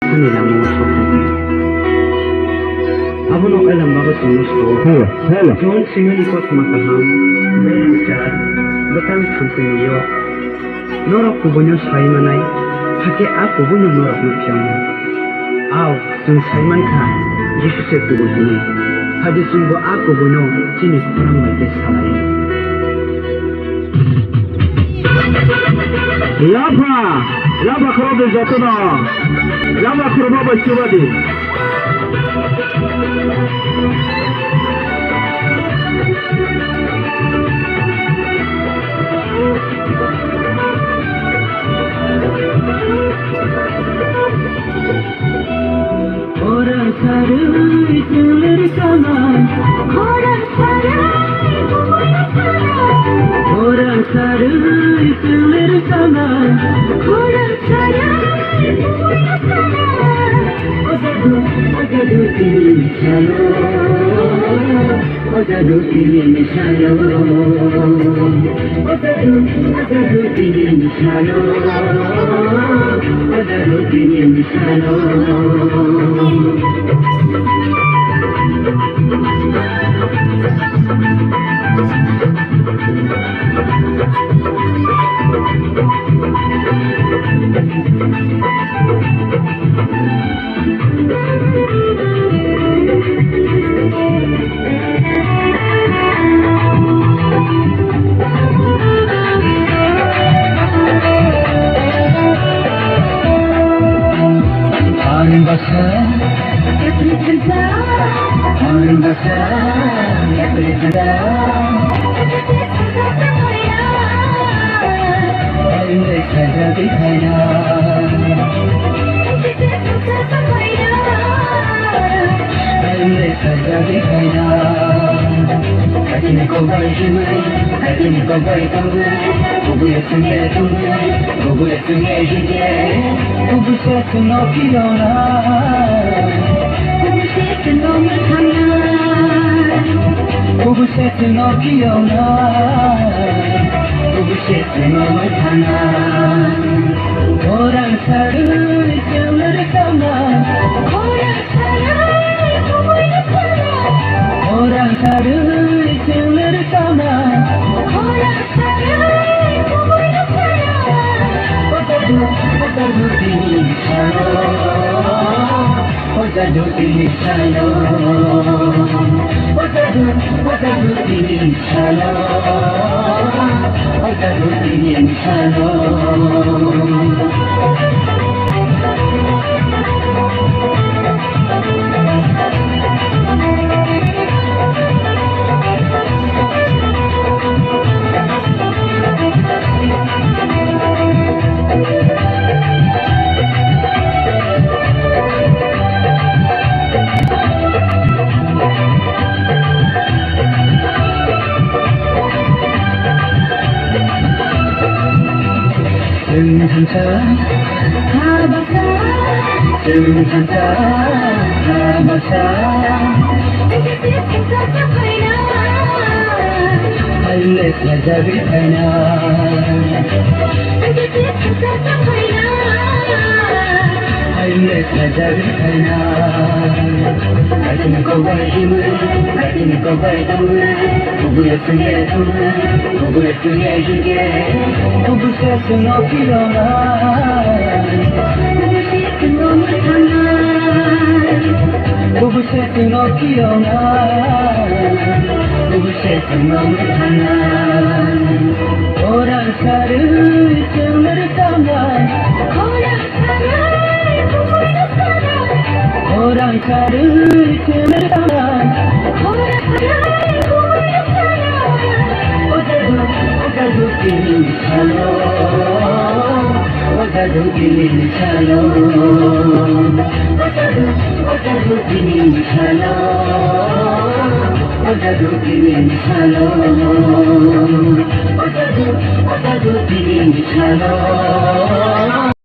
hanilang mga sokong. Abon ang alam bago sa gusto. Hello. John singalikot makaham, bayang chad, batang tangkong iyo. Norok kubunyo saimanay, hake a kubunyo norok nagpiyang. Aw, jung saiman ka, Yesus'e kubunyo. Hadi sunggo a kubunyo, sinig kurang magdes salay. Lapa krobe jatuna. Lapa krobe bachubadi. Orang sarai tulir kaman, orang sarai tulir kaman, orang sarai Ojadu ini shalom, ojadu ini shalom, ojadu ini shalom, ojadu ini shalom. Orang sarai tulir kaman, orang sarai tulir kaman, ojadu ini shalom, ojadu ini shalom, ojadu ini shalom, ojadu ini shalom. Orang sarai tulir kaman, orang sarai tulir kaman, ojadu ini shalom, ojadu ini shalom, ojadu ini shalom, ojadu ini shalom, ojadu ini shalom.